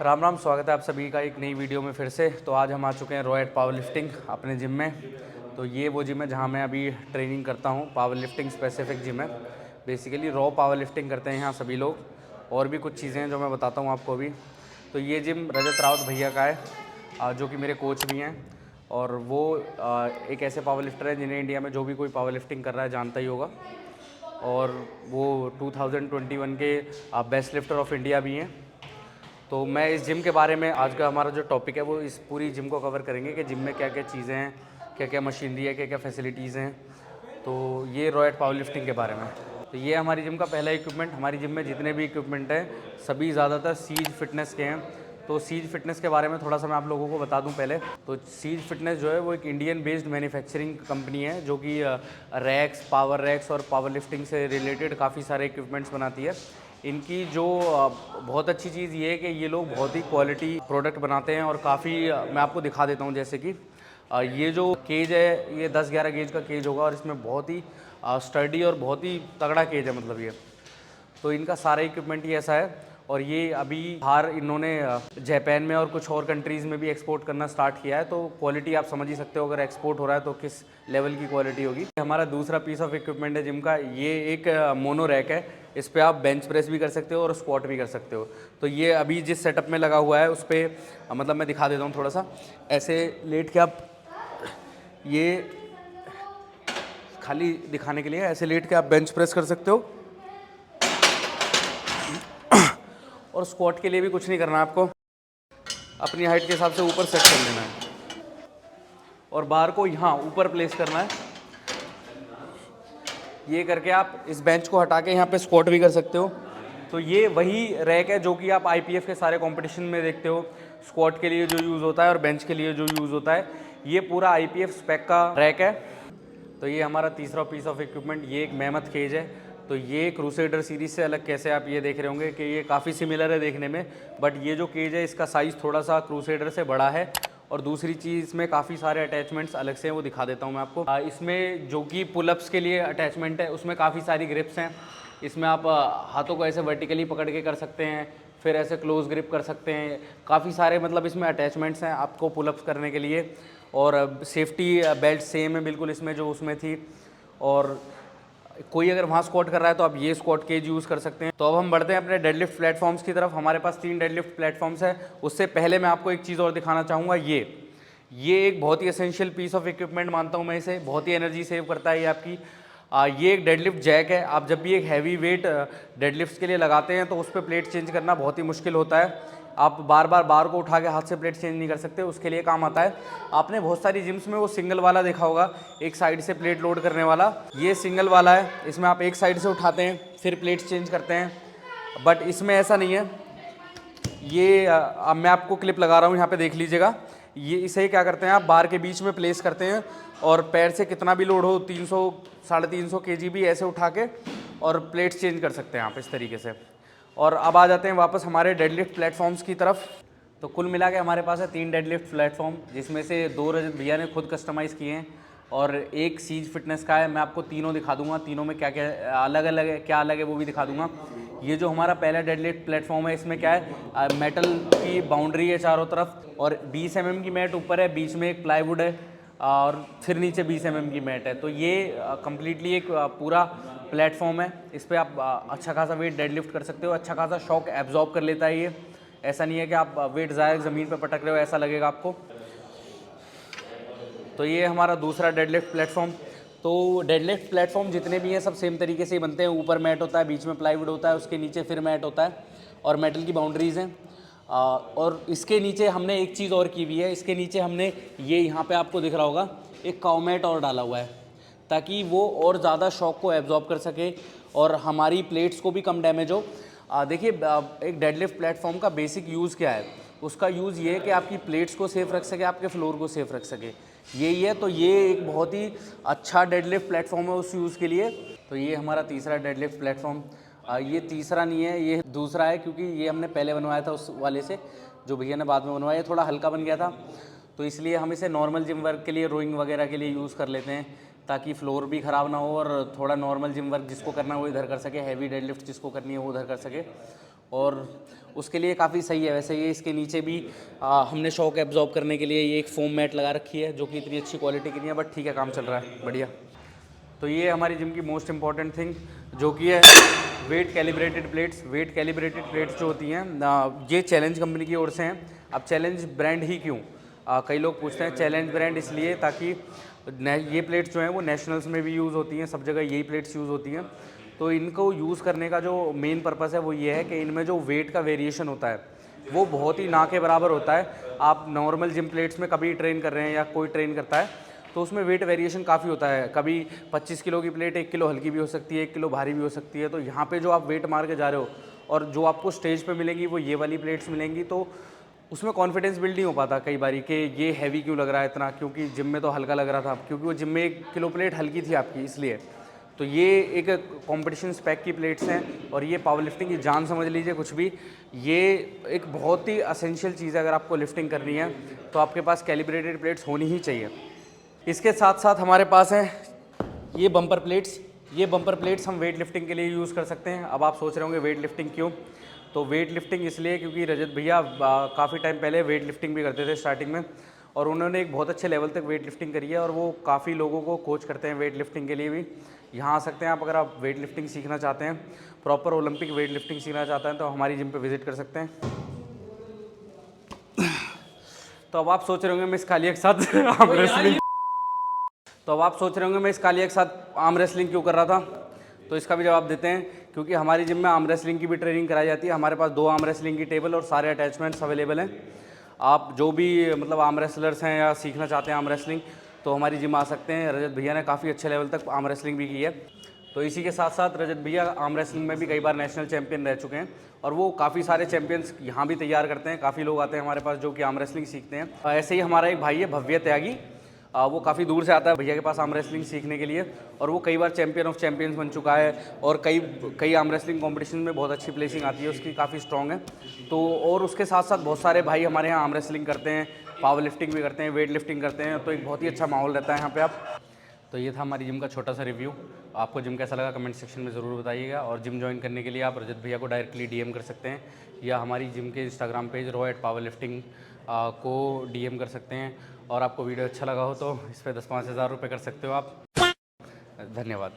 राम राम, स्वागत है आप सभी का एक नई वीडियो में फिर से। तो आज हम आ चुके हैं रॉयट पावर लिफ्टिंग अपने जिम में। तो ये वो जिम है जहाँ मैं अभी ट्रेनिंग करता हूँ। पावर लिफ्टिंग स्पेसिफिक जिम है। बेसिकली रॉ पावर लिफ्टिंग करते हैं यहाँ सभी लोग, और भी कुछ चीज़ें हैं जो मैं बताता हूँ आपको अभी। तो ये जिम रजत रावत भैया का है, जो कि मेरे कोच भी हैं। और वो एक ऐसे पावर लिफ्टर हैं जिन्हें इंडिया में जो भी कोई पावर लिफ्टिंग कर रहा है जानता ही होगा। और वो 2021 के बेस्ट लिफ्टर ऑफ इंडिया भी हैं। तो मैं इस जिम के बारे में, आज का हमारा जो टॉपिक है वो इस पूरी जिम को कवर करेंगे कि जिम में क्या क्या चीज़ें हैं, क्या क्या मशीनरी है, क्या क्या फैसिलिटीज़ हैं। तो ये रॉयट पावर लिफ्टिंग के बारे में। तो ये हमारी जिम का पहला इक्विपमेंट। हमारी जिम में जितने भी इक्विपमेंट हैं सभी ज़्यादातर सीज फिटनेस के हैं। तो सीज फिटनेस के बारे में थोड़ा सा मैं आप लोगों को बता दूं पहले। तो सीज फिटनेस जो है वो एक इंडियन बेस्ड मैन्युफैक्चरिंग कंपनी है जो कि रैक्स, पावर रैक्स और पावर लिफ्टिंग से रिलेटेड काफ़ी सारे इक्विपमेंट्स बनाती है। इनकी जो बहुत अच्छी चीज़ ये है कि ये लोग बहुत ही क्वालिटी प्रोडक्ट बनाते हैं और काफ़ी मैं आपको दिखा देता हूँ। जैसे कि ये जो केज है ये 10-11 गेज का केज होगा और इसमें बहुत ही स्टडी और बहुत ही तगड़ा केज है, मतलब ये। तो इनका सारा इक्विपमेंट ही ऐसा है। और ये अभी बाहर इन्होंने जापान में और कुछ और कंट्रीज़ में भी एक्सपोर्ट करना स्टार्ट किया है। तो क्वालिटी आप समझ ही सकते हो, अगर एक्सपोर्ट हो रहा है तो किस लेवल की क्वालिटी होगी। हमारा दूसरा पीस ऑफ इक्विपमेंट है जिम का, ये एक मोनो रैक है। इस पर आप बेंच प्रेस भी कर सकते हो और स्क्वाट भी कर सकते हो। तो ये अभी जिस सेटअप में लगा हुआ है उस पर मतलब मैं दिखा देता हूँ थोड़ा सा। ऐसे लेट के आप, ये खाली दिखाने के लिए, ऐसे लेट के आप बेंच प्रेस कर सकते हो। और स्क्वाट के लिए भी कुछ नहीं करना है आपको, अपनी हाइट के हिसाब से ऊपर सेट कर लेना है और बार को यहाँ ऊपर प्लेस करना है। ये करके आप इस बेंच को हटा के यहाँ पे स्क्वाट भी कर सकते हो। तो ये वही रैक है जो कि आप आईपीएफ के सारे कंपटीशन में देखते हो। स्क्वाट के लिए जो यूज़ होता है और बेंच के लिए जो यूज़ होता है, ये पूरा आईपीएफ स्पेक का रैक है। तो ये हमारा तीसरा पीस ऑफ इक्विपमेंट, ये एक मेहमत केज है। तो ये क्रूसेडर सीरीज़ से अलग कैसे, आप ये देख रहे होंगे कि ये काफ़ी सिमिलर है देखने में, बट ये जो केज है इसका साइज़ थोड़ा सा क्रूसेडर से बड़ा है। और दूसरी चीज़, इसमें काफ़ी सारे अटैचमेंट्स अलग से हैं, वो दिखा देता हूँ मैं आपको। इसमें जो कि पुलअप्स के लिए अटैचमेंट है, उसमें काफ़ी सारी ग्रिप्स हैं। इसमें आप हाथों को ऐसे वर्टिकली पकड़ के कर सकते हैं, फिर ऐसे क्लोज ग्रिप कर सकते हैं। काफ़ी सारे मतलब इसमें अटैचमेंट्स हैं आपको पुलअप्स करने के लिए। और सेफ्टी बेल्ट सेम है बिल्कुल इसमें जो उसमें थी। और कोई अगर वहाँ स्क्वाट कर रहा है तो आप ये स्क्वाट केज यूज़ कर सकते हैं। तो अब हम बढ़ते हैं अपने डेडलिफ्ट प्लेटफॉर्म्स की तरफ। हमारे पास 3 डेडलिफ्ट प्लेटफॉर्म्स हैं। उससे पहले मैं आपको एक चीज़ और दिखाना चाहूँगा। ये एक बहुत ही एसेंशियल पीस ऑफ इक्विपमेंट मानता हूँ मैं इसे। बहुत ही एनर्जी सेव करता है ये आपकी। ये एक डेडलिफ्ट जैक है। आप जब भी एक हैवी वेट डेडलिफ्ट के लिए लगाते हैं तो उस पर प्लेट चेंज करना बहुत ही मुश्किल होता है। आप बार बार बार को उठा के हाथ से प्लेट चेंज नहीं कर सकते, उसके लिए काम आता है। आपने बहुत सारी जिम्स में वो सिंगल वाला देखा होगा, एक साइड से प्लेट लोड करने वाला। ये सिंगल वाला है, इसमें आप एक साइड से उठाते हैं फिर प्लेट चेंज करते हैं। बट इसमें ऐसा नहीं है। ये अब मैं आपको क्लिप लगा रहा हूँ, यहाँ पे देख लीजिएगा। ये इसे क्या करते हैं, आप बार के बीच में प्लेस करते हैं और पैर से कितना भी लोड हो, 300 350 kg भी ऐसे उठा के और प्लेट्स चेंज कर सकते हैं आप इस तरीके से। और अब आ जाते हैं वापस हमारे डेडलिफ्ट प्लेटफॉर्म्स की तरफ। तो कुल मिला के हमारे पास है 3 डेडलिफ्ट प्लेटफॉर्म, जिसमें से 2 रजत भैया ने खुद कस्टमाइज़ किए हैं और एक सीज फिटनेस का है। मैं आपको तीनों दिखा दूंगा, तीनों में क्या क्या अलग अलग है, क्या अलग है वो भी दिखा दूंगा। ये जो हमारा पहला डेडलिफ्ट प्लेटफॉर्म है, इसमें क्या है, मेटल की बाउंड्री है चारों तरफ और 20 mm की मैट ऊपर है, बीच में एक प्लाईवुड है और फिर नीचे 20 mm की मैट है। तो ये कम्प्लीटली एक पूरा प्लेटफॉर्म है। इस पर आप अच्छा खासा वेट डेडलिफ्ट कर सकते हो। अच्छा खासा शॉक एब्जॉर्ब कर लेता है ये। ऐसा नहीं है कि आप वेट ज़्यादा ज़मीन पर पटक रहे हो, ऐसा लगेगा आपको। तो ये हमारा दूसरा डेडलिफ्ट प्लेटफॉर्म। तो डेडलिफ्ट प्लेटफॉर्म जितने भी हैं सब सेम तरीके से ही बनते हैं। ऊपर मैट होता है, बीच में प्लाईवुड होता है, उसके नीचे फिर मैट होता है और मेटल की बाउंड्रीज़ हैं। और इसके नीचे हमने एक चीज़ और की हुई है। इसके नीचे हमने ये यहाँ पे आपको दिख रहा होगा एक काउ मैट और डाला हुआ है, ताकि वो और ज़्यादा शॉक को एब्जॉर्ब कर सके और हमारी प्लेट्स को भी कम डैमेज हो। देखिए, एक डेडलिफ्ट प्लेटफॉर्म का बेसिक यूज़ क्या है, उसका यूज़ ये है कि आपकी प्लेट्स को सेफ रख सके, आपके फ्लोर को सेफ रख सके, यही है। तो ये एक बहुत ही अच्छा डेडलिफ्ट प्लेटफॉर्म है उस यूज़ के लिए। तो ये हमारा तीसरा डेडलिफ्ट प्लेटफॉर्म, ये तीसरा नहीं है, ये दूसरा है, क्योंकि ये हमने पहले बनवाया था उस वाले से, जो भैया ने बाद में बनवाया। ये थोड़ा हल्का बन गया था, तो इसलिए हम इसे नॉर्मल जिम वर्क के लिए, रोइंग वगैरह के लिए यूज़ कर लेते हैं, ताकि फ्लोर भी ख़राब ना हो और थोड़ा नॉर्मल जिम वर्क जिसको करना है वो इधर कर सके, हैवी डेडलिफ्ट जिसको करनी है वो उधर कर सके। और उसके लिए काफ़ी सही है। वैसे ये इसके नीचे भी हमने शॉक एब्जॉर्ब करने के लिए ये एक फोम मैट लगा रखी है, जो कि इतनी अच्छी क्वालिटी की नहीं है, बट ठीक है, काम चल रहा है बढ़िया। तो ये हमारी जिम की मोस्ट इंपॉर्टेंट थिंग जो कि है weight calibrated plates. Weight calibrated plates जो होती हैं ये चैलेंज कंपनी की ओर से हैं। अब चैलेंज ब्रांड ही क्यों? कई लोग पूछते हैं चैलेंज ब्रांड इसलिए ताकि ये प्लेट्स जो हैं वो नेशनल्स में भी यूज़ होती हैं, सब जगह यही प्लेट्स यूज़ होती हैं। तो इनको यूज़ करने का जो मेन पर्पज़ है वो ये है कि इनमें जो वेट का वेरिएशन होता है वो बहुत ही ना के बराबर होता है। आप नॉर्मल जिम प्लेट्स में कभी ट्रेन कर रहे हैं या कोई ट्रेन करता है तो उसमें वेट वेरिएशन काफ़ी होता है। कभी 25 किलो की प्लेट 1 किलो हल्की भी हो सकती है, 1 किलो भारी भी हो सकती है। तो यहाँ पे जो आप वेट मार के जा रहे हो और जो आपको स्टेज पे मिलेंगी वो ये वाली प्लेट्स मिलेंगी, तो उसमें कॉन्फिडेंस बिल्ड नहीं हो पाता कई बारी कि ये हैवी क्यों लग रहा है इतना, क्योंकि जिम में तो हल्का लग रहा था, क्योंकि वो जिम में 1 किलो प्लेट हल्की थी आपकी, इसलिए। तो ये एक कॉम्पिटिशन स्पेक की प्लेट्स हैं और ये पावर लिफ्टिंग की जान समझ लीजिए कुछ भी। ये एक बहुत ही असेंशियल चीज़ है। अगर आपको लिफ्टिंग करनी है तो आपके पास कैलिब्रेटेड प्लेट्स होनी ही चाहिए। इसके साथ साथ हमारे पास है ये बम्पर प्लेट्स। ये बम्पर प्लेट्स हम वेट लिफ्टिंग के लिए यूज़ कर सकते हैं। अब आप सोच रहे होंगे वेट लिफ्टिंग क्यों? तो वेट लिफ्टिंग इसलिए क्योंकि रजत भैया काफ़ी टाइम पहले वेट लिफ्टिंग भी करते थे स्टार्टिंग में, और उन्होंने एक बहुत अच्छे लेवल तक वेट लिफ्टिंग करी है और वो काफ़ी लोगों को कोच करते हैं वेट लिफ्टिंग के लिए भी। यहाँ आ सकते हैं आप, अगर आप वेट लिफ्टिंग सीखना चाहते हैं, प्रॉपर ओलंपिक वेट लिफ्टिंग सीखना चाहते हैं तो हमारी जिम पे विजिट कर सकते हैं। तो अब आप सोच रहे होंगे मैं इस कालिया के साथ आर्म रेसलिंग आर्म रेसलिंग क्यों कर रहा था? तो इसका भी जवाब देते हैं, क्योंकि हमारी जिम में आर्म रेसलिंग की भी ट्रेनिंग कराई जाती है। हमारे पास 2 आर्म रेसलिंग की टेबल और सारे अटैचमेंट्स अवेलेबल हैं। आप जो भी मतलब आर्म रेसलर्स हैं या सीखना चाहते हैं आर्म रेसलिंग, तो हमारी जिम आ सकते हैं। रजत भैया ने काफ़ी अच्छे लेवल तक आर्म रेसलिंग भी की है। तो इसी के साथ साथ रजत भैया आर्म रेसलिंग में भी कई बार नेशनल चैंपियन रह चुके हैं और वो काफ़ी सारे चैंपियंस यहाँ भी तैयार करते हैं। काफ़ी लोग आते हैं हमारे पास जो कि आर्म रेसलिंग सीखते हैं। ऐसे ही हमारा एक भाई है भव्य त्यागी, वो काफ़ी दूर से आता है भैया के पास आर्म रेसलिंग सीखने के लिए, और वो कई बार चैंपियन ऑफ चैंपियंस बन चुका है और कई आर्म रेसलिंग कॉम्पिटिशन में बहुत अच्छी प्लेसिंग आती है उसकी, काफ़ी स्ट्रॉन्ग है। तो और उसके साथ साथ बहुत सारे भाई हमारे यहाँ आर्म रेसलिंग करते हैं, पावर लिफ्टिंग भी करते हैं, वेट लिफ्टिंग करते हैं। तो एक बहुत ही अच्छा माहौल रहता है यहाँ पे आप। तो ये था हमारी जिम का छोटा सा रिव्यू। आपको जिम कैसा लगा कमेंट सेक्शन में ज़रूर बताइएगा, और जिम ज्वाइन करने के लिए आप रजत भैया को डायरेक्टली डीएम कर सकते हैं या हमारी जिम के इंस्टाग्राम पेज raw@powerlifting को डीएम कर सकते हैं। और आपको वीडियो अच्छा लगा हो तो इस पर 10-5 हज़ार रुपये कर सकते हो आप। धन्यवाद।